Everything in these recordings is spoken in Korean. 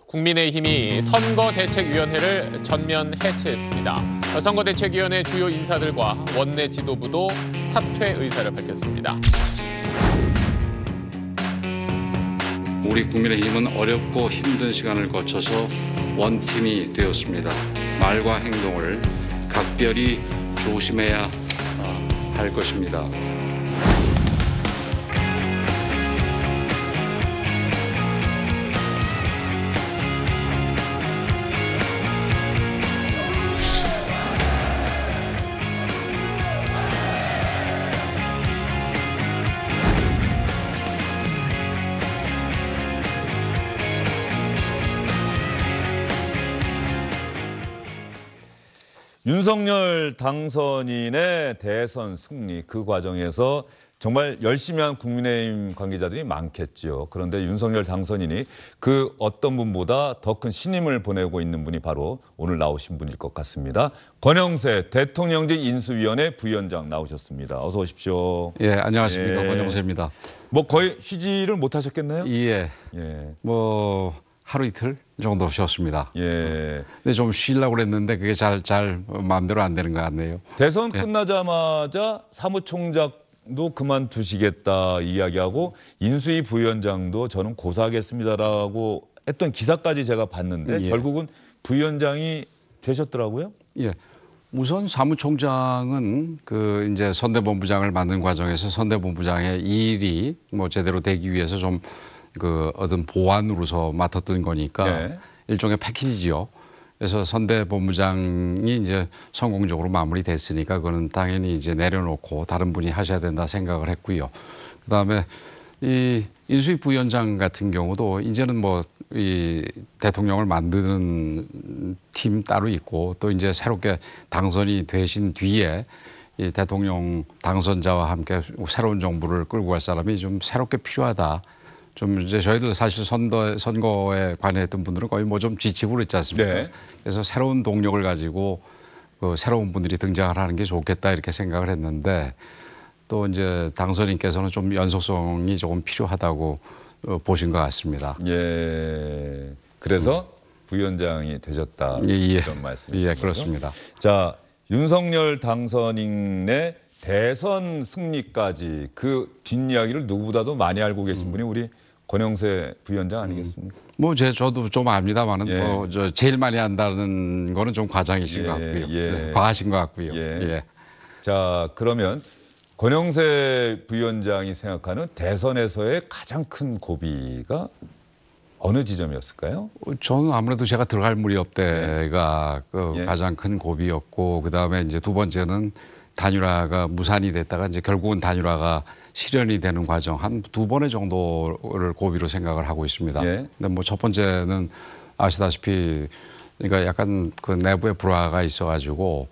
국민의힘이 선거대책위원회를 전면 해체했습니다. 선거대책위원회 주요 인사들과 원내 지도부도 사퇴 의사를 밝혔습니다. 우리 국민의힘은 어렵고 힘든 시간을 거쳐서 원팀이 되었습니다. 말과 행동을 각별히 조심해야 할 것입니다. 윤석열 당선인의 대선 승리 그 과정에서 정말 열심히 한 국민의힘 관계자들이 많겠죠. 그런데 윤석열 당선인이 그 어떤 분보다 더 큰 신임을 보내고 있는 분이 바로 오늘 나오신 분일 것 같습니다. 권영세 대통령직 인수위원회 부위원장 나오셨습니다. 어서 오십시오. 예, 안녕하십니까. 예. 권영세입니다. 뭐 거의 쉬지를 못하셨겠네요. 예. 예. 뭐 하루 이틀 정도 쉬었습니다. 예. 근데 좀 쉬려고 그랬는데 그게 잘 마음대로 안 되는 것 같네요. 대선 끝나자마자 사무총장도 그만두시겠다 이야기하고 인수위 부위원장도 저는 고사하겠습니다라고 했던 기사까지 제가 봤는데 예. 결국은 부위원장이 되셨더라고요. 예. 우선 사무총장은 그 이제 선대본부장을 만든 과정에서 선대본부장의 일이 뭐 제대로 되기 위해서 좀 그 어떤 보완으로서 맡았던 거니까 네. 일종의 패키지지요. 그래서 선대본부장이 이제 성공적으로 마무리됐으니까 그거는 당연히 이제 내려놓고 다른 분이 하셔야 된다 생각을 했고요. 그다음에 이 인수위 부위원장 같은 경우도 이제는 뭐 이 대통령을 만드는 팀 따로 있고 또 이제 새롭게 당선이 되신 뒤에 이 대통령 당선자와 함께 새로운 정부를 끌고 갈 사람이 좀 새롭게 필요하다. 좀 이제 저희도 사실 선거에 관여했던 분들은 거의 뭐 좀 지치고 그랬지 않습니까? 네. 그래서 새로운 동력을 가지고 그 새로운 분들이 등장을 하는 게 좋겠다 이렇게 생각을 했는데 또 이제 당선인께서는 좀 연속성이 조금 필요하다고 보신 것 같습니다. 예. 그래서 부위원장이 되셨다 예. 이런 말씀이시죠? 예, 그렇습니다. 자, 윤석열 당선인의 대선 승리까지 그 뒷이야기를 누구보다도 많이 알고 계신 분이 우리 권영세 부위원장 아니겠습니까? 뭐 저도 좀 압니다만은 예. 뭐 저 제일 많이 안다는 거는 좀 과장이신 것 같고요. 예. 네, 과하신 것 같고요. 예. 예. 자, 그러면 권영세 부위원장이 생각하는 대선에서의 가장 큰 고비가 어느 지점이었을까요? 저는 아무래도 제가 들어갈 무렵 때가 그 예. 가장 큰 고비였고 그다음에 이제 두 번째는 단일화가 무산이 됐다가 이제 결국은 단일화가 실현이 되는 과정 한 두 번의 정도를 고비로 생각을 하고 있습니다. 예. 근데 뭐 첫 번째는 아시다시피 그러니까 약간 그 내부에 불화가 있어가지고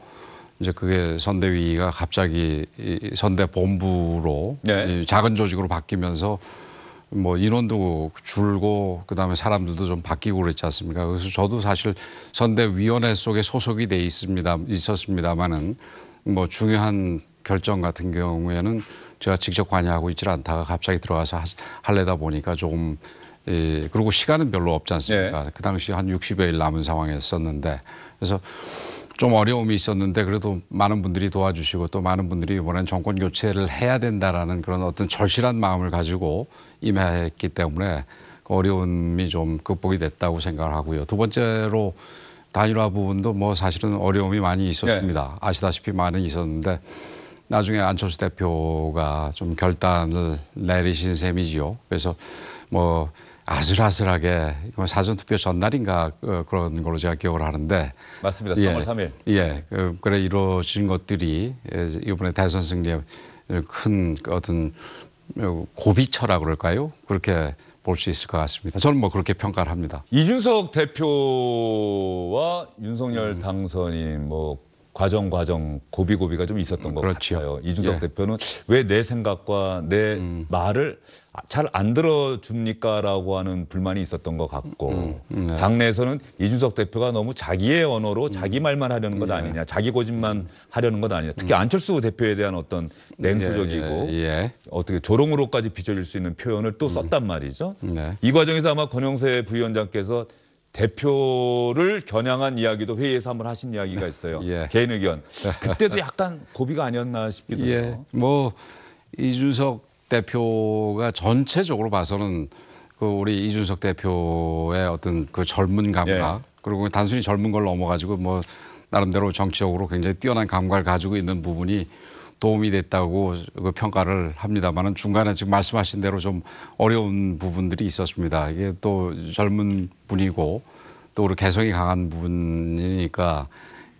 이제 그게 선대위가 갑자기 이 선대본부로 네. 이 작은 조직으로 바뀌면서 뭐 인원도 줄고 그다음에 사람들도 좀 바뀌고 그랬지 않습니까? 그래서 저도 사실 선대위원회 속에 소속이 돼 있었습니다만은 뭐 중요한 결정 같은 경우에는 제가 직접 관여하고 있지 않다가 갑자기 들어가서 하려다 보니까 조금 그리고 시간은 별로 없지 않습니까? 네. 그 당시 한 60여일 남은 상황이었었는데 그래서 좀 어려움이 있었는데 그래도 많은 분들이 도와주시고 또 많은 분들이 이번엔 정권 교체를 해야 된다라는 그런 어떤 절실한 마음을 가지고 임했기 때문에 그 어려움이 좀 극복이 됐다고 생각을 하고요. 두 번째로 단일화 부분도 뭐 사실은 어려움이 많이 있었습니다. 네. 아시다시피 많이 있었는데 나중에 안철수 대표가 좀 결단을 내리신 셈이지요. 그래서 뭐 아슬아슬하게 사전투표 전날인가 그런 걸로 제가 기억을 하는데 맞습니다. 3월 3일. 예, 그래 이루어진 것들이 이번에 대선 승리에 큰 어떤 고비처라 그럴까요? 그렇게 볼 수 있을 것 같습니다. 저는 뭐 그렇게 평가를 합니다. 이준석 대표와 윤석열 당선인 뭐 과정 고비가 좀 있었던 것 그렇죠. 같아요. 이준석 예. 대표는 왜 내 생각과 내 말을 잘 안 들어줍니까라고 하는 불만이 있었던 것 같고 네. 당내에서는 이준석 대표가 너무 자기의 언어로 자기 말만 하려는 것 아니냐, 자기 고집만 하려는 것 아니냐. 특히 안철수 대표에 대한 어떤 냉소적이고 어떻게 조롱으로까지 비춰질 수 있는 표현을 또 썼단 말이죠. 네. 이 과정에서 아마 권영세 부위원장께서 대표를 겨냥한 이야기도 회의에서 한번 하신 이야기가 있어요. 예. 개인 의견. 그때도 약간 고비가 아니었나 싶기도 해요. 예, 뭐 이준석 대표가 전체적으로 봐서는 그 우리 이준석 대표의 어떤 그 젊은 감각 그리고 단순히 젊은 걸 넘어가지고 뭐 나름대로 정치적으로 굉장히 뛰어난 감각을 가지고 있는 부분이 도움이 됐다고 그 평가를 합니다만은 중간에 지금 말씀하신 대로 좀 어려운 부분들이 있었습니다. 이게 또 젊은 분이고 또 우리 개성이 강한 부분이니까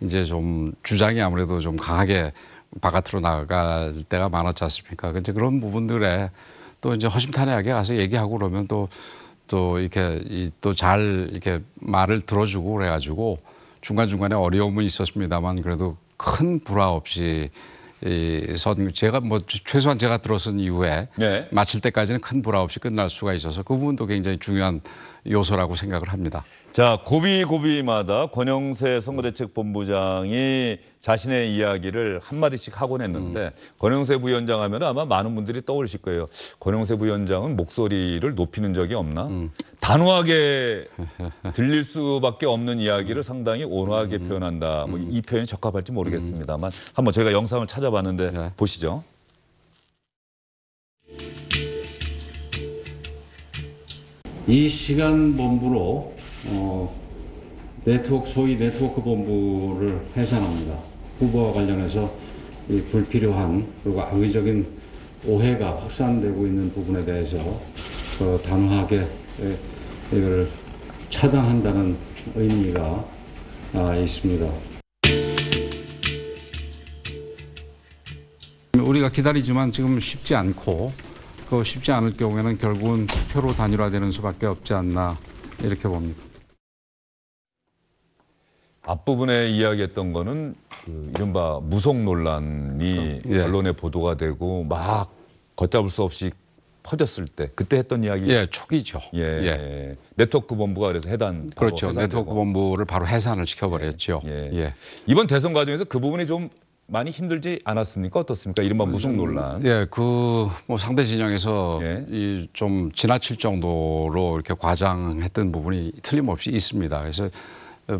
이제 좀 주장이 아무래도 좀 강하게 바깥으로 나갈 때가 많았지 않습니까? 이제 그런 부분들에 또 이제 허심탄회하게 가서 얘기하고 그러면 또 이렇게 또 잘 이렇게 말을 들어주고 그래가지고 중간중간에 어려움은 있었습니다만 그래도 큰 불화 없이 제가 뭐 최소한 제가 들어선 이후에 네. 마칠 때까지는 큰 불화 없이 끝날 수가 있어서 그 부분도 굉장히 중요한 요소라고 생각을 합니다. 자, 고비고비마다 권영세 선거대책본부장이 자신의 이야기를 한마디씩 하곤 했는데 권영세 부위원장 하면 아마 많은 분들이 떠올리실 거예요. 권영세 부위원장은 목소리를 높이는 적이 없나? 단호하게 들릴 수밖에 없는 이야기를 상당히 온화하게 표현한다. 뭐 이 표현이 적합할지 모르겠습니다만 한번 저희가 영상을 찾아봤는데 네. 보시죠. 이 시간 본부로 소위 네트워크 본부를 해산합니다. 후보와 관련해서 이 불필요한 그리고 악의적인 오해가 확산되고 있는 부분에 대해서 단호하게 이걸 차단한다는 의미가 있습니다. 우리가 기다리지만 지금 쉽지 않고 그 쉽지 않을 경우에는 결국은 투표로 단일화되는 수밖에 없지 않나 이렇게 봅니다. 앞부분에 이야기했던 거는 그 이른바 무속 논란이 예. 언론에 보도가 되고 막 걷잡을 수 없이 퍼졌을 때 그때 했던 이야기. 예, 초기죠. 예. 예. 네트워크 본부가 그래서 해단. 그렇죠. 해산되고. 네트워크 본부를 바로 해산을 시켜버렸죠. 예. 예. 이번 대선 과정에서 그 부분이 좀 많이 힘들지 않았습니까? 어떻습니까? 이른바 무속 논란. 예, 그 뭐 상대 진영에서 예. 이 좀 지나칠 정도로 이렇게 과장했던 부분이 틀림없이 있습니다. 그래서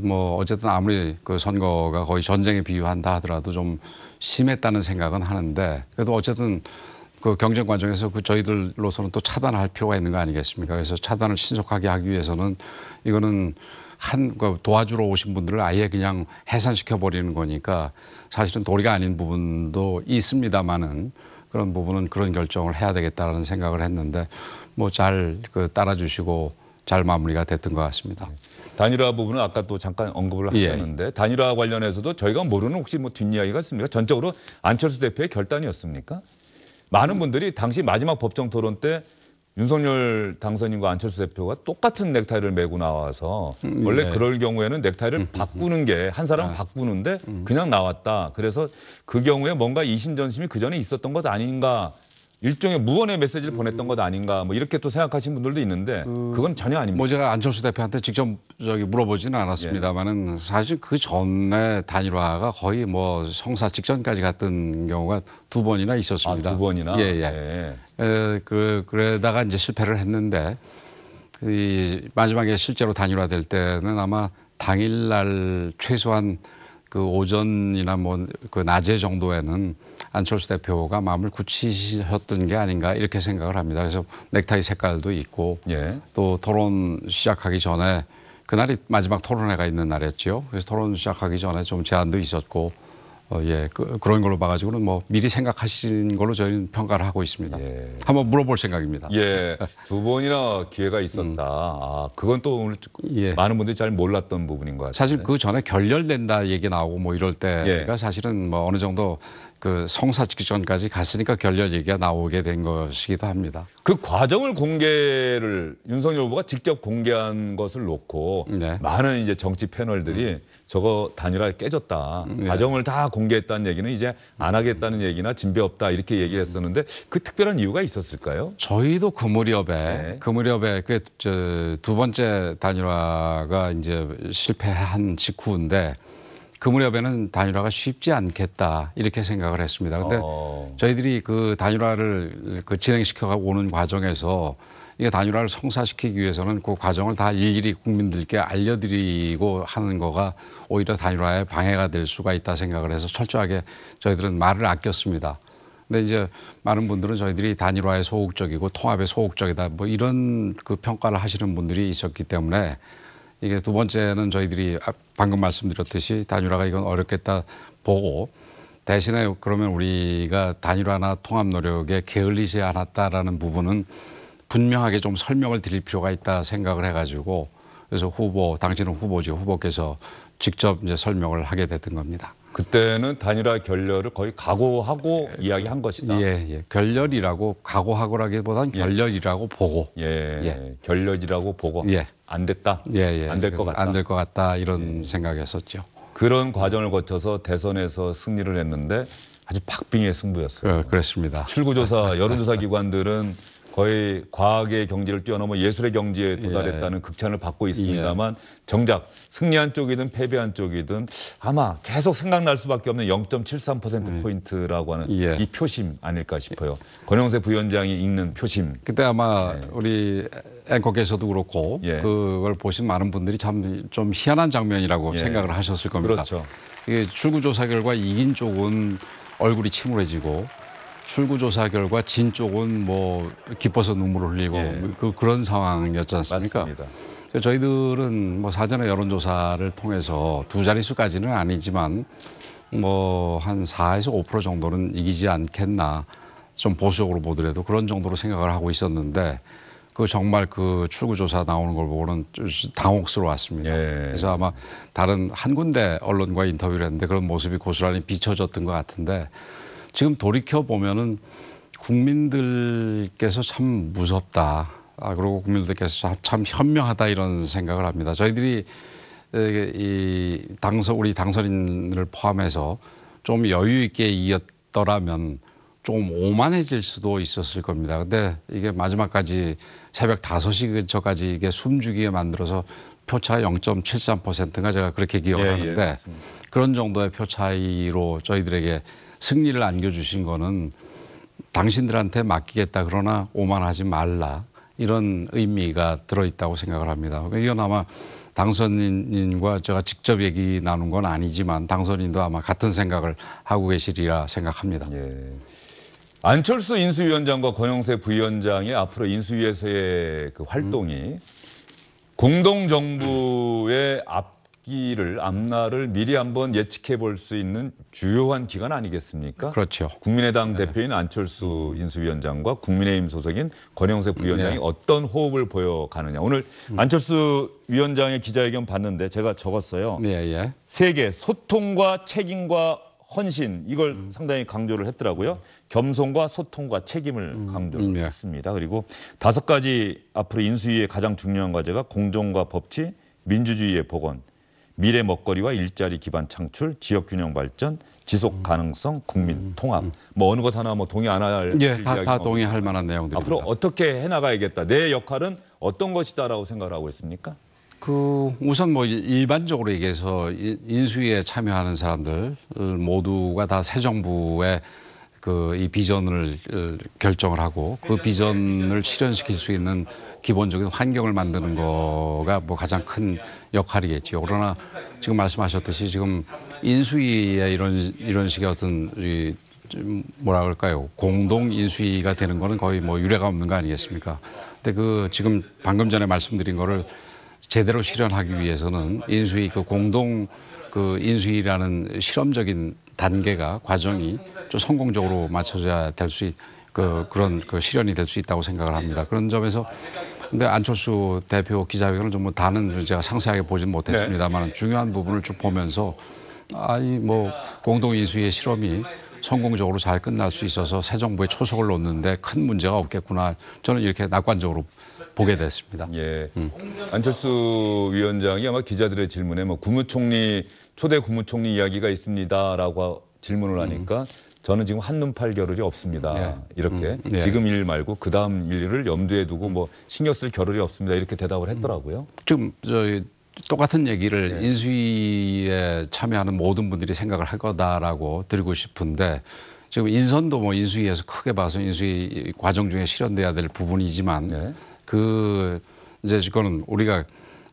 뭐 어쨌든 아무리 그 선거가 거의 전쟁에 비유한다 하더라도 좀 심했다는 생각은 하는데 그래도 어쨌든 그 경쟁 과정에서 그 저희들로서는 또 차단할 필요가 있는 거 아니겠습니까? 그래서 차단을 신속하게 하기 위해서는 이거는 그 도와주러 오신 분들을 아예 그냥 해산시켜 버리는 거니까 사실은 도리가 아닌 부분도 있습니다만은 그런 부분은 그런 결정을 해야 되겠다라는 생각을 했는데 뭐 잘 그 따라주시고 잘 마무리가 됐던 것 같습니다. 단일화 부분은 아까 또 잠깐 언급을 예. 하셨는데 단일화 관련해서도 저희가 모르는 혹시 뭐 뒷이야기가 있습니까? 전적으로 안철수 대표의 결단이었습니까? 많은 분들이 당시 마지막 법정 토론 때 윤석열 당선인과 안철수 대표가 똑같은 넥타이를 메고 나와서 원래 네. 그럴 경우에는 넥타이를 바꾸는 게 한 사람은 바꾸는데 그냥 나왔다. 그래서 그 경우에 뭔가 이신전심이 그 전에 있었던 것 아닌가. 일종의 무언의 메시지를 보냈던 것 아닌가. 뭐 이렇게 또 생각하시는 분들도 있는데 그건 전혀 아닙니다. 뭐 제가 안철수 대표한테 직접 물어보지는 않았습니다만은 사실 그 전에 단일화가 거의 뭐 성사 직전까지 갔던 경우가 2번이나 있었습니다. 아, 2번이나? 예. 그러다가 이제 실패를 했는데 이 마지막에 실제로 단일화될 때는 아마 당일날 최소한 그 오전이나 뭐 그 낮에 정도에는 안철수 대표가 마음을 굳히셨던 게 아닌가 이렇게 생각을 합니다. 그래서 넥타이 색깔도 있고 예. 또 토론 시작하기 전에 그날이 마지막 토론회가 있는 날이었죠. 그래서 토론 시작하기 전에 좀 제안도 있었고 그런 걸로 봐가지고는 뭐 미리 생각하신 걸로 저희는 평가를 하고 있습니다. 예. 한번 물어볼 생각입니다. 예, 2번이나 기회가 있었다. 아, 그건 또 오늘 예. 많은 분들이 잘 몰랐던 부분인 것 같아요. 사실 그 전에 결렬된다 얘기 나오고 뭐 이럴 때가 예. 사실은 뭐 어느 정도 그 성사 직전까지 갔으니까 결렬 얘기가 나오게 된 것이기도 합니다. 그 과정을 공개를 윤석열 후보가 직접 공개한 것을 놓고 네. 많은 이제 정치 패널들이 저거 단일화 깨졌다. 과정을 다 공개했다는 얘기는 이제 안 하겠다는 얘기나 진배 없다 이렇게 얘기를 했었는데 그 특별한 이유가 있었을까요? 저희도 그 무렵에 네. 그 두 번째 단일화가 이제 실패한 직후인데 그 무렵에는 단일화가 쉽지 않겠다 이렇게 생각을 했습니다. 근데 저희들이 그 단일화를 그 진행시켜 오는 과정에서 이게 단일화를 성사시키기 위해서는 그 과정을 다 일일이 국민들께 알려드리고 하는 거가 오히려 단일화에 방해가 될 수가 있다 생각을 해서 철저하게 저희들은 말을 아꼈습니다. 근데 이제 많은 분들은 저희들이 단일화에 소극적이고 통합에 소극적이다 뭐 이런 그 평가를 하시는 분들이 있었기 때문에 이게 두 번째는 저희들이 방금 말씀드렸듯이 단일화가 이건 어렵겠다 보고 대신에 그러면 우리가 단일화나 통합 노력에 게을리지 않았다라는 부분은 분명하게 좀 설명을 드릴 필요가 있다 생각을 해가지고 그래서 당신은 후보죠. 후보께서 직접 이제 설명을 하게 됐던 겁니다. 그때는 단일화 결렬을 거의 각오하고 이야기한 것이다. 예. 결렬이라고 각오하고라기보다는 결렬이라고 보고. 예. 결렬이라고 보고 안 됐다. 안 될 것 같다. 안 될 것 같다 이런 생각이었었죠. 그런 과정을 거쳐서 대선에서 승리를 했는데 아주 박빙의 승부였어요. 그렇습니다. 출구조사, 여론조사 기관들은 거의 과학의 경지를 뛰어넘어 예술의 경지에 도달했다는 극찬을 받고 있습니다만 정작 승리한 쪽이든 패배한 쪽이든 아마 계속 생각날 수밖에 없는 0.73%포인트라고 하는 이 표심 아닐까 싶어요. 권영세 부위원장이 읽는 표심. 그때 아마 우리 앵커께서도 그렇고 그걸 보신 많은 분들이 참 좀 희한한 장면이라고 생각을 하셨을 겁니다. 그렇죠. 이게 출구조사 결과 이긴 쪽은 얼굴이 침울해지고 출구조사 결과 진 쪽은 뭐 기뻐서 눈물을 흘리고 그런 상황이었지 않습니까? 맞습니다. 저희들은 뭐 사전에 여론조사를 통해서 두 자릿수까지는 아니지만 뭐 한 4에서 5% 정도는 이기지 않겠나 좀 보수적으로 보더라도 그런 정도로 생각을 하고 있었는데 그 정말 그 출구조사 나오는 걸 보고는 좀 당혹스러웠습니다. 그래서 아마 다른 한 군데 언론과 인터뷰를 했는데 그런 모습이 고스란히 비춰졌던 것 같은데 지금 돌이켜 보면은 국민들께서 참 무섭다. 그리고 국민들께서 참 현명하다 이런 생각을 합니다. 저희들이 우리 당선인을 포함해서 좀 여유 있게 이겼더라면 좀 오만해질 수도 있었을 겁니다. 근데 이게 마지막까지 새벽 5시 근처까지 이게 숨죽이게 만들어서 표차 0.73%가 제가 그렇게 기억을 하는데 그런 정도의 표 차이로 저희들에게 승리를 안겨주신 거는 당신들한테 맡기겠다 그러나 오만하지 말라 이런 의미가 들어있다고 생각을 합니다. 이건 아마 당선인과 제가 직접 얘기 나눈 건 아니지만 당선인도 아마 같은 생각을 하고 계시리라 생각합니다. 안철수 인수위원장과 권영세 부위원장의 앞으로 인수위에서의 그 활동이 공동정부의 앞날을 미리 한번 예측해 볼 수 있는 주요한 기간 아니겠습니까? 그렇죠. 국민의당 대표인 안철수 인수위원장과 국민의힘 소속인 권영세 부위원장이 어떤 호흡을 보여가느냐. 오늘 안철수 위원장의 기자회견 봤는데 제가 적었어요. 세 개, 소통과 책임과 헌신 이걸 상당히 강조를 했더라고요. 겸손과 소통과 책임을 강조했습니다. 그리고 5가지 앞으로 인수위의 가장 중요한 과제가 공정과 법치, 민주주의의 복원, 미래 먹거리와 일자리 기반 창출, 지역 균형 발전, 지속 가능성, 국민 통합. 뭐 어느 것 하나 뭐 동의 안 할 다 동의할 만한 내용들입니다. 앞으로 어떻게 해나가야겠다. 내 역할은 어떤 것이다라고 생각을 하고 있습니까? 우선 뭐 일반적으로 얘기해서 인수위에 참여하는 사람들 모두가 다 새 정부의 이 비전을 결정을 하고 그 비전을 실현시킬 수 있는 기본적인 환경을 만드는 거가 뭐 가장 큰 역할이겠죠. 그러나 지금 말씀하셨듯이 지금 인수위에 이런 식의 어떤 뭐라 그럴까요? 공동 인수위가 되는 거는 거의 뭐 유례가 없는 거 아니겠습니까? 근데 지금 방금 전에 말씀드린 거를 제대로 실현하기 위해서는 인수위 공동 인수위라는 실험적인 단계가 과정이 좀 성공적으로 맞춰져야 될 수 그런 실현이 될 수 있다고 생각을 합니다. 그런 점에서 근데 안철수 대표 기자회견을 좀 다는 제가 상세하게 보진 못했습니다만 중요한 부분을 쭉 보면서 뭐 공동 인수위의 실험이 성공적으로 잘 끝날 수 있어서 새 정부에 초석을 놓는데 큰 문제가 없겠구나. 저는 이렇게 낙관적으로 보게 됐습니다. 안철수 위원장이 아마 기자들의 질문에 뭐 초대 국무총리 이야기가 있습니다라고 질문을 하니까 저는 지금 한눈 팔 겨를이 없습니다. 이렇게 지금 일 말고 그 다음 일을 염두에 두고 뭐 신경 쓸 겨를이 없습니다. 이렇게 대답을 했더라고요. 지금 똑같은 얘기를 인수위에 참여하는 모든 분들이 생각을 할 거다라고 드리고 싶은데 지금 인선도 뭐 인수위에서 크게 봐서 인수위 과정 중에 실현돼야 될 부분이지만 그 이제 그거는 우리가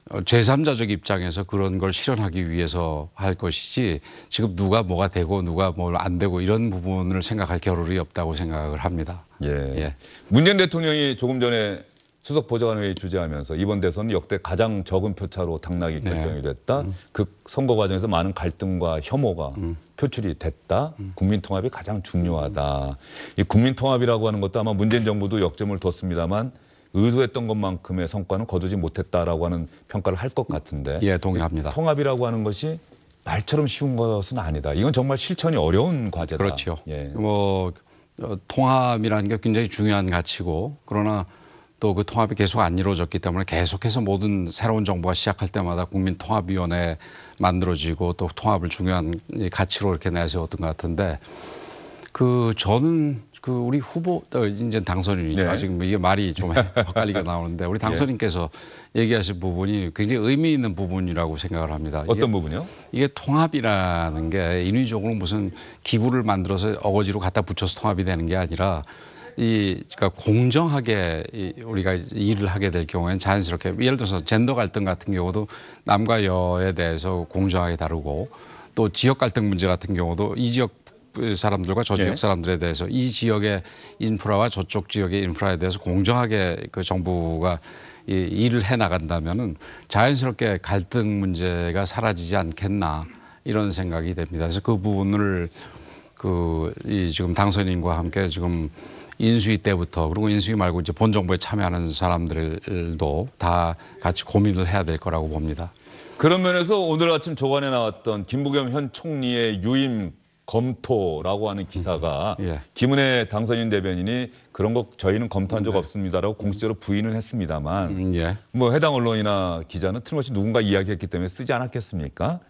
제3자적 입장에서 그런 걸 실현하기 위해서 할 것이지 지금 누가 뭐가 되고 누가 뭘 안 되고 이런 부분을 생각할 겨를이 없다고 생각을 합니다. 예. 예. 문재인 대통령이 조금 전에 수석 보좌관회의 주재하면서 이번 대선은 역대 가장 적은 표차로 당락이 결정이 됐다. 그 선거 과정에서 많은 갈등과 혐오가 표출이 됐다. 국민 통합이 가장 중요하다. 이 국민 통합이라고 하는 것도 아마 문재인 정부도 역점을 뒀습니다만 의도했던 것만큼의 성과는 거두지 못했다라고 하는 평가를 할 것 같은데. 예, 동의합니다. 통합이라고 하는 것이 말처럼 쉬운 것은 아니다. 이건 정말 실천이 어려운 과제다. 그렇죠. 예. 통합이라는 게 굉장히 중요한 가치고 그러나 또 그 통합이 계속 안 이루어졌기 때문에 계속해서 모든 새로운 정부가 시작할 때마다 국민통합위원회 만들어지고 또 통합을 중요한 가치로 이렇게 내세웠던 것 같은데 저는 우리 후보 이제 당선인이죠. 네. 지금 이게 말이 좀 헷갈리게 나오는데 우리 당선인께서 얘기하신 부분이 굉장히 의미 있는 부분이라고 생각을 합니다. 어떤 부분이요? 이게 통합이라는 게 인위적으로 무슨 기구를 만들어서 어거지로 갖다 붙여서 통합이 되는 게 아니라 그러니까 공정하게 우리가 일을 하게 될 경우에는 자연스럽게 예를 들어서 젠더 갈등 같은 경우도 남과 여에 대해서 공정하게 다루고 또 지역 갈등 문제 같은 경우도 이 지역 사람들과 저 지역 사람들에 대해서 이 지역의 인프라와 저쪽 지역의 인프라에 대해서 공정하게 그 정부가 일을 해 나간다면은 자연스럽게 갈등 문제가 사라지지 않겠나 이런 생각이 됩니다. 그래서 그 부분을 지금 당선인과 함께 지금 인수위 때부터 그리고 인수위 말고 이제 본 정부에 참여하는 사람들도 다 같이 고민을 해야 될 거라고 봅니다. 그런 면에서 오늘 아침 조간에 나왔던 김부겸 현 총리의 유임 검토라고 하는 기사가 예. 김은혜 당선인 대변인이 그런 거 저희는 검토한 적 없습니다라고 공식적으로 부인은 했습니다만 예. 뭐 해당 언론이나 기자는 틀림없이 누군가 이야기했기 때문에 쓰지 않았겠습니까?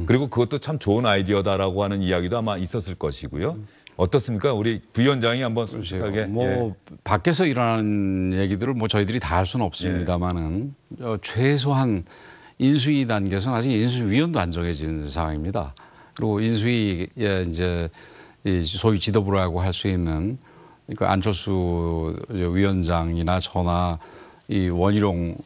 그리고 그것도 참 좋은 아이디어다라고 하는 이야기도 아마 있었을 것이고요. 어떻습니까? 우리 부위원장이 한번 솔직하게. 밖에서 일어나는 얘기들을 저희들이 다 할 수는 없습니다만은 최소한 인수위 단계에서는 아직 인수위원도 안 정해진 상황입니다. 그리고 인수위에 이제 소위 지도부라고 할 수 있는 그러니까 안철수 위원장이나 저나 이 원희룡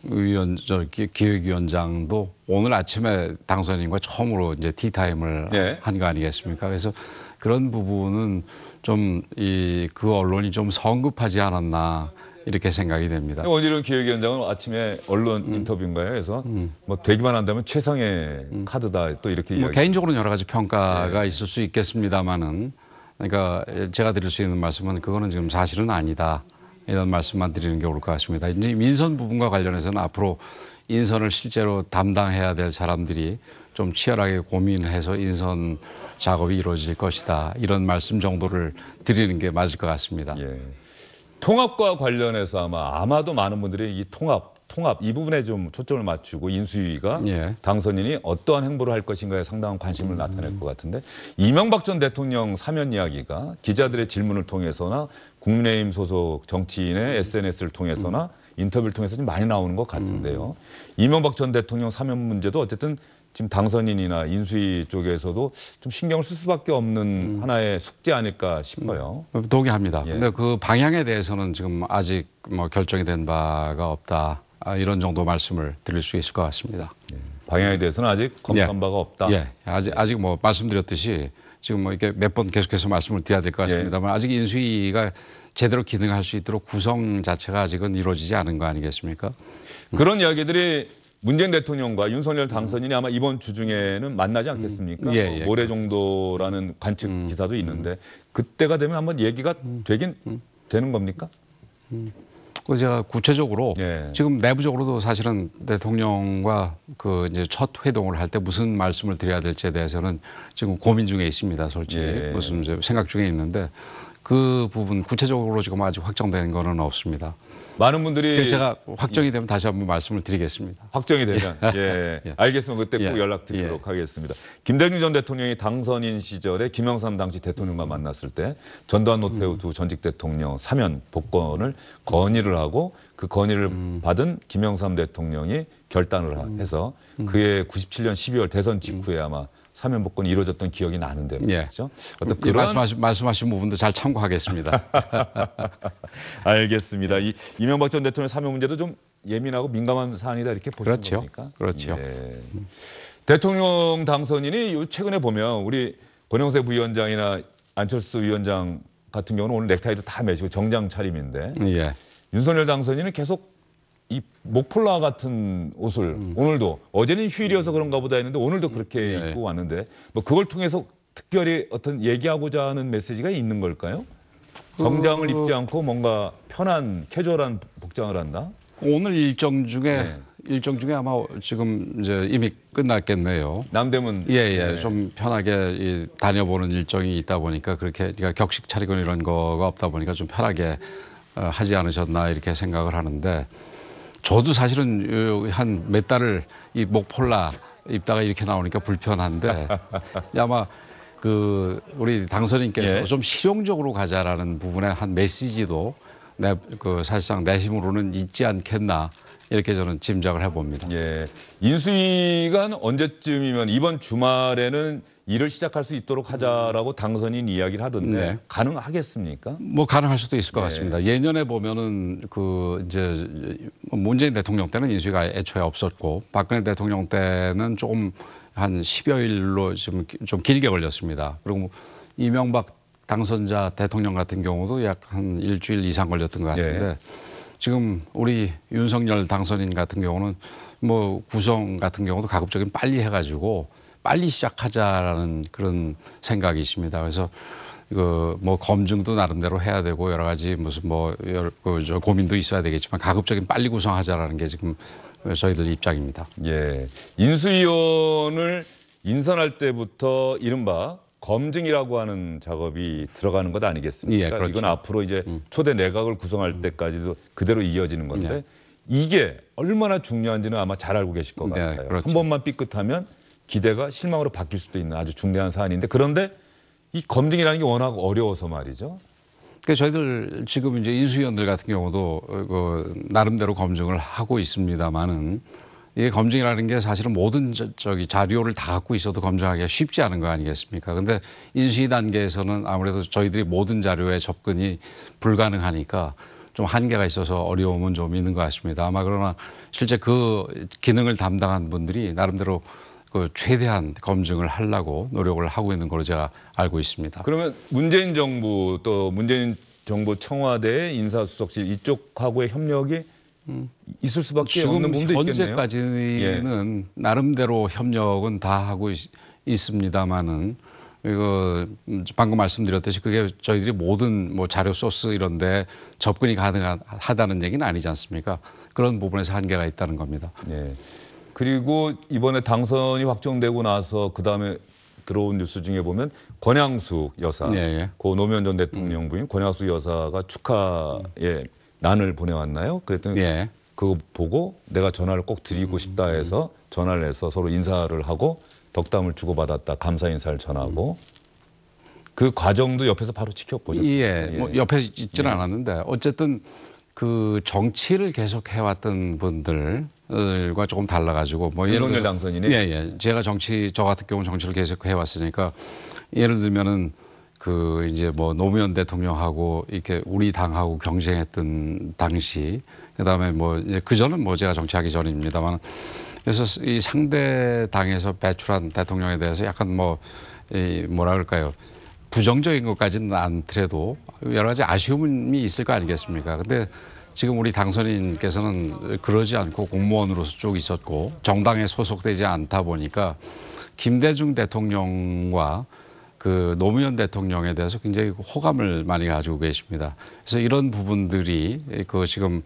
기획위원장도 오늘 아침에 당선인과 처음으로 이제 티타임을 한 거 아니겠습니까? 그래서 그런 부분은 좀 그 언론이 좀 성급하지 않았나 이렇게 생각이 됩니다. 원희룡 기획위원장은 아침에 언론 인터뷰인가요? 해서 뭐 되기만 한다면 최상의 카드다 또 이렇게 이야기. 개인적으로는 여러 가지 평가가 있을 수 있겠습니다만은 그러니까 제가 드릴 수 있는 말씀은 그거는 지금 사실은 아니다. 이런 말씀만 드리는 게 옳을 것 같습니다. 이제 민선 부분과 관련해서는 앞으로 인선을 실제로 담당해야 될 사람들이 좀 치열하게 고민을 해서 인선 작업이 이루어질 것이다. 이런 말씀 정도를 드리는 게 맞을 것 같습니다. 예. 통합과 관련해서 아마도 많은 분들이 이 통합 이 부분에 좀 초점을 맞추고 인수위가 당선인이 어떠한 행보를 할 것인가에 상당한 관심을 나타낼 것 같은데 이명박 전 대통령 사면 이야기가 기자들의 질문을 통해서나 국민의힘 소속 정치인의 SNS를 통해서나 인터뷰를 통해서 좀 많이 나오는 것 같은데요. 이명박 전 대통령 사면 문제도 어쨌든 지금 당선인이나 인수위 쪽에서도 좀 신경을 쓸 수밖에 없는 하나의 숙제 아닐까 싶어요. 동의합니다. 근데 그 방향에 대해서는 지금 아직 결정이 된 바가 없다. 이런 정도 말씀을 드릴 수 있을 것 같습니다. 방향에 대해서는 아직 검토한 바가 없다. 예, 아직 말씀드렸듯이 지금 이렇게 몇 번 계속해서 말씀을 드려야 될 것 같습니다만 아직 인수위가 제대로 기능할 수 있도록 구성 자체가 아직은 이루어지지 않은 거 아니겠습니까? 그런 이야기들이 문재인 대통령과 윤석열 당선인이 아마 이번 주 중에는 만나지 않겠습니까? 모레 정도라는 관측 기사도 있는데 그때가 되면 한번 얘기가 되긴 되는 겁니까? 제가 구체적으로 지금 내부적으로도 사실은 대통령과 이제 첫 회동을 할 때 무슨 말씀을 드려야 될지에 대해서는 지금 고민 중에 있습니다. 솔직히 무슨 이제 생각 중에 있는데 그 부분 구체적으로 지금 아직 확정된 거는 없습니다. 많은 분들이 제가 확정이 되면 다시 한번 말씀을 드리겠습니다. 확정이 되면 알겠습니다. 그때 꼭 연락드리도록 하겠습니다. 김대중 전 대통령이 당선인 시절에 김영삼 당시 대통령과 만났을 때 전두환 노태우 두 전직 대통령 사면 복권을 건의를 하고 그 건의를 받은 김영삼 대통령이 결단을 해서 그해 97년 12월 대선 직후에 아마 사면 복권이 이루어졌던 기억이 나는데 예. 말이죠. 어떤 그런 말씀하신 부분도 잘 참고하겠습니다. 알겠습니다. 이 이명박 전 대통령 사면 문제도 좀 예민하고 민감한 사안이다 이렇게 보시는 그렇죠. 겁니까? 그렇죠. 예. 대통령 당선인이 요 최근에 보면 우리 권영세 부위원장이나 안철수 위원장 같은 경우는 오늘 넥타이도 다 매시고 정장 차림인데 예. 윤석열 당선인은 계속 이 목폴라 같은 옷을 오늘도 어제는 휴일이어서 그런가 보다 했는데 오늘도 그렇게 예. 입고 왔는데 뭐 그걸 통해서 특별히 어떤 얘기하고자 하는 메시지가 있는 걸까요? 정장을 입지 않고 뭔가 편한 캐주얼한 복장을 한다? 오늘 일정 중에 아마 지금 이제 이미 끝났겠네요. 남대문 예. 좀 편하게 다녀보는 일정이 있다 보니까 그렇게 그러니까 격식 차리고 이런 거가 없다 보니까 좀 편하게 하지 않으셨나 이렇게 생각을 하는데 저도 사실은 한 몇 달을 이 목폴라 입다가 이렇게 나오니까 불편한데 아마 그 우리 당선인께서 예. 좀 실용적으로 가자라는 부분의 한 메시지도 사실상 내심으로는 있지 않겠나 이렇게 저는 짐작을 해봅니다. 예. 인수위가 언제쯤이면 이번 주말에는 일을 시작할 수 있도록 하자라고 당선인 이야기를 하던데 네. 가능하겠습니까? 뭐 가능할 수도 있을 것 같습니다. 예년에 보면은 그 이제 문재인 대통령 때는 인수위가 애초에 없었고 박근혜 대통령 때는 조금 한 10여일로 좀 길게 걸렸습니다. 그리고 이명박 당선자 대통령 같은 경우도 약 한 일주일 이상 걸렸던 것 같은데 예. 지금 우리 윤석열 당선인 같은 경우는 뭐 구성 같은 경우도 가급적이면 빨리 해가지고 빨리 시작하자라는 그런 생각이 있습니다. 그래서 이거 뭐 검증도 나름대로 해야 되고 여러 가지 무슨 뭐 고민도 있어야 되겠지만 가급적이면 빨리 구성하자라는 게 지금 저희들 입장입니다. 예. 인수위원을 인선할 때부터 이른바 검증이라고 하는 작업이 들어가는 것 아니겠습니까? 예, 그렇죠. 이건 앞으로 이제 초대 내각을 구성할 때까지도 그대로 이어지는 건데 이게 얼마나 중요한지는 아마 잘 알고 계실 것 네, 같아요. 그렇죠. 한 번만 삐끗하면 기대가 실망으로 바뀔 수도 있는 아주 중대한 사안인데 그런데 이 검증이라는 게 워낙 어려워서 말이죠. 그러니까 저희들 지금 이제 인수위원들 같은 경우도 나름대로 검증을 하고 있습니다만은 이게 검증이라는 게 사실은 모든 자료를 다 갖고 있어도 검증하기가 쉽지 않은 거 아니겠습니까? 근데 인수위 단계에서는 아무래도 저희들이 모든 자료에 접근이 불가능하니까 좀 한계가 있어서 어려움은 좀 있는 것 같습니다. 아마 그러나 실제 그 기능을 담당한 분들이 나름대로 그 최대한 검증을 하려고 노력을 하고 있는 걸로 제가 알고 있습니다. 그러면 문재인 정부 또 문재인 정부 청와대의 인사수석실 이쪽하고의 협력이 있을 수밖에 없는 지금 부분도 있겠네요. 현재까지는 나름대로 협력은 다 하고 있습니다만은 이거 방금 말씀드렸듯이 그게 저희들이 모든 뭐 자료 소스 이런데 접근이 가능하다는 얘기는 아니지 않습니까? 그런 부분에서 한계가 있다는 겁니다. 네. 그리고 이번에 당선이 확정되고 나서 그 다음에 들어온 뉴스 중에 보면 권양숙 여사, 고 노무현 전 대통령 부인 권양숙 여사가 축하의 난을 보내왔나요? 그랬더니 그거 보고 내가 전화를 꼭 드리고 싶다 해서 전화를 해서 서로 인사를 하고 덕담을 주고받았다. 감사 인사를 전하고 그 과정도 옆에서 바로 지켜보셨어요. 예, 뭐 옆에 있지는 않았는데 어쨌든 그 정치를 계속 해왔던 분들과 조금 달라가지고 뭐 윤석열 당선인이 제가 저 같은 경우는 정치를 계속 해왔으니까 예를 들면은 그 이제 뭐 노무현 대통령하고 이렇게 우리 당하고 경쟁했던 당시 그다음에 뭐 이제 그 전은 뭐 제가 정치하기 전입니다만 그래서 이 상대 당에서 배출한 대통령에 대해서 약간 뭐 뭐라 그럴까요? 부정적인 것까지는 않더라도 여러 가지 아쉬움이 있을 거 아니겠습니까? 근데 지금 우리 당선인께서는 그러지 않고 공무원으로서 쭉 있었고 정당에 소속되지 않다 보니까 김대중 대통령과 그 노무현 대통령에 대해서 굉장히 호감을 많이 가지고 계십니다. 그래서 이런 부분들이 그 지금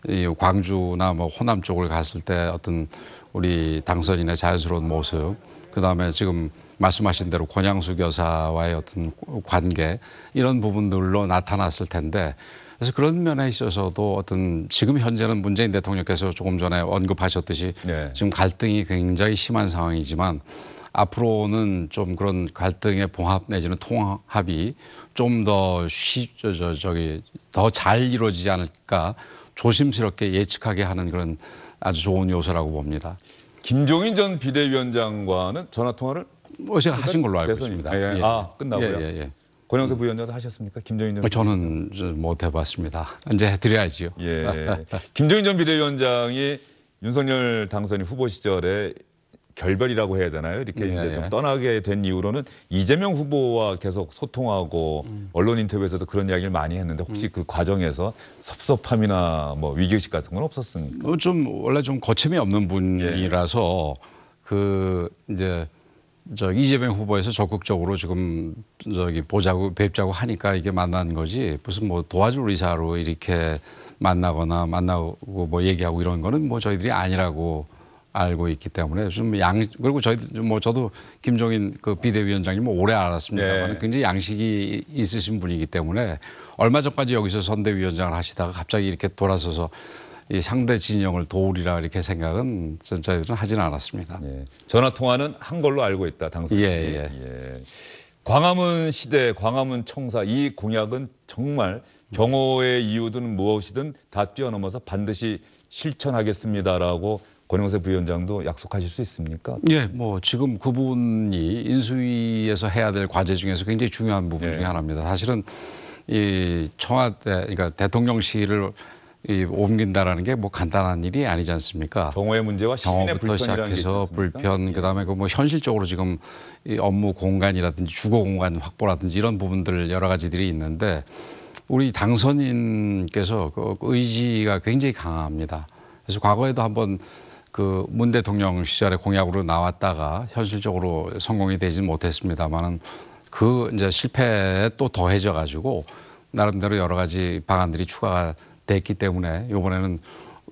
이 광주나 뭐 호남 쪽을 갔을 때 어떤 우리 당선인의 자연스러운 모습, 그 다음에 지금 말씀하신 대로 권양숙 여사와의 어떤 관계 이런 부분들로 나타났을 텐데 그래서 그런 면에 있어서도 어떤 지금 현재는 문재인 대통령께서 조금 전에 언급하셨듯이 지금 갈등이 굉장히 심한 상황이지만 앞으로는 좀 그런 갈등의 봉합 내지는 통합이 좀 더 더 잘 이루어지지 않을까 조심스럽게 예측하게 하는 그런 아주 좋은 요소라고 봅니다. 김종인 전 비대위원장과는 전화 통화를 제가 하신 걸로 알고 대선이- 있습니다. 예. 아, 끝나고요? 예. 권영세 부위원장도 하셨습니까? 김종인 전 저는 못 해봤습니다. 이제 해드려야지요. 예. 김종인 전 비대위원장이 윤석열 당선인 후보 시절에 결별이라고 해야 되나요? 이렇게 예, 이제 좀 예. 떠나게 된 이후로는 이재명 후보와 계속 소통하고 언론 인터뷰에서도 그런 이야기를 많이 했는데 혹시 그 과정에서 섭섭함이나 뭐 위기의식 같은 건 없었습니까? 좀 원래 좀 거침이 없는 분이라서 그 이제 이재명 후보에서 적극적으로 지금 보자고 뵙자고 하니까 이게 만난 거지 무슨 뭐 도와줄 의사로 이렇게 만나고 뭐 얘기하고 이런 거는 뭐 저희들이 아니라고 알고 있기 때문에 좀 그리고 저도 김종인 그 비대위원장님 오래 알았습니다만 네. 굉장히 양식이 있으신 분이기 때문에 얼마 전까지 여기서 선대위원장을 하시다가 갑자기 이렇게 돌아서서 이 상대 진영을 도우리라 이렇게 생각은 저희들은 하지는 않았습니다. 예. 전화 통화는 한 걸로 알고 있다 당선인이. 예. 광화문 시대, 광화문 청사 이 공약은 정말 경호의 이유든 무엇이든 다 뛰어넘어서 반드시 실천하겠습니다라고 권영세 부위원장도 약속하실 수 있습니까? 예, 뭐 지금 그 부분이 인수위에서 해야 될 과제 중에서 굉장히 중요한 부분 예. 중에 하나입니다. 사실은 이 청와대, 그러니까 대통령실을 옮긴다라는 게 뭐 간단한 일이 아니지 않습니까? 경호의 문제와 시민의 경호부터 불편이라는 게 있지 시작해서 않습니까? 불편, 그다음에 그 뭐 현실적으로 지금 이 업무 공간이라든지 주거 공간 확보라든지 이런 부분들 여러 가지들이 있는데 우리 당선인께서 그 의지가 굉장히 강합니다. 그래서 과거에도 한번 그 문 대통령 시절에 공약으로 나왔다가 현실적으로 성공이 되지는 못했습니다만은 그 이제 실패에 또 더해져 가지고 나름대로 여러 가지 방안들이 추가가 됐기 때문에 이번에는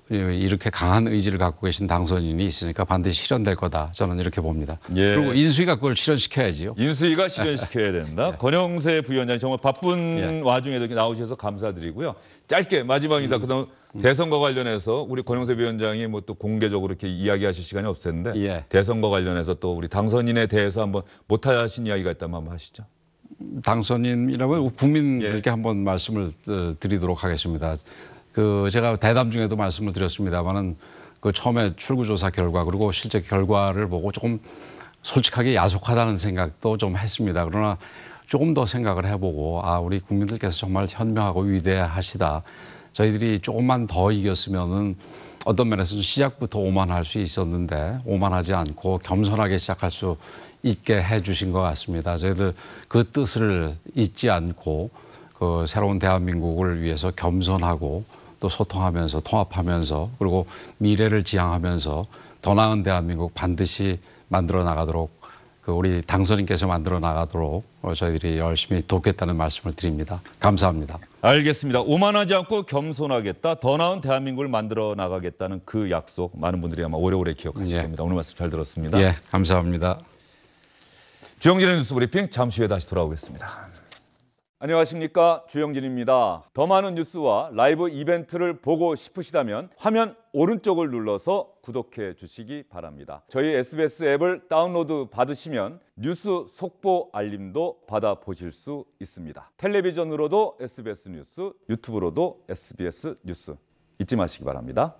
이렇게 강한 의지를 갖고 계신 당선인이 있으니까 반드시 실현될 거다. 저는 이렇게 봅니다. 예. 그리고 인수위가 그걸 실현시켜야지요. 인수위가 실현시켜야 된다. 권영세 부위원장이 정말 바쁜 예. 와중에도 이렇게 나오셔서 감사드리고요. 짧게 마지막 인사 그다음 대선과 관련해서 우리 권영세 부위원장이 뭐 또 공개적으로 이렇게 이야기하실 시간이 없었는데 예. 대선과 관련해서 또 우리 당선인에 대해서 한번 못하신 이야기가 있다면 한번 하시죠. 당선인이라면 국민들께 한번 말씀을 드리도록 하겠습니다. 그 제가 대담 중에도 말씀을 드렸습니다만은 그 처음에 출구조사 결과 그리고 실제 결과를 보고 조금 솔직하게 야속하다는 생각도 좀 했습니다. 그러나 조금 더 생각을 해보고 우리 국민들께서 정말 현명하고 위대하시다. 저희들이 조금만 더 이겼으면은 어떤 면에서는 시작부터 오만할 수 있었는데 오만하지 않고 겸손하게 시작할 수 있게 해주신 것 같습니다. 저희들 그 뜻을 잊지 않고 그 새로운 대한민국을 위해서 겸손하고 또 소통하면서 통합하면서 그리고 미래를 지향하면서 더 나은 대한민국 반드시 만들어 나가도록 그 우리 당선인께서 만들어 나가도록 저희들이 열심히 돕겠다는 말씀을 드립니다. 감사합니다. 알겠습니다. 오만하지 않고 겸손하겠다. 더 나은 대한민국을 만들어 나가겠다는 그 약속 많은 분들이 아마 오래오래 기억하실 예. 겁니다. 오늘 말씀 잘 들었습니다. 예, 감사합니다. 주영진의 뉴스 브리핑 잠시 후에 다시 돌아오겠습니다. 안녕하십니까, 주영진입니다. 더 많은 뉴스와 라이브 이벤트를 보고 싶으시다면 화면 오른쪽을 눌러서 구독해 주시기 바랍니다. 저희 SBS 앱을 다운로드 받으시면 뉴스 속보 알림도 받아보실 수 있습니다. 텔레비전으로도 SBS 뉴스, 유튜브로도 SBS 뉴스 잊지 마시기 바랍니다.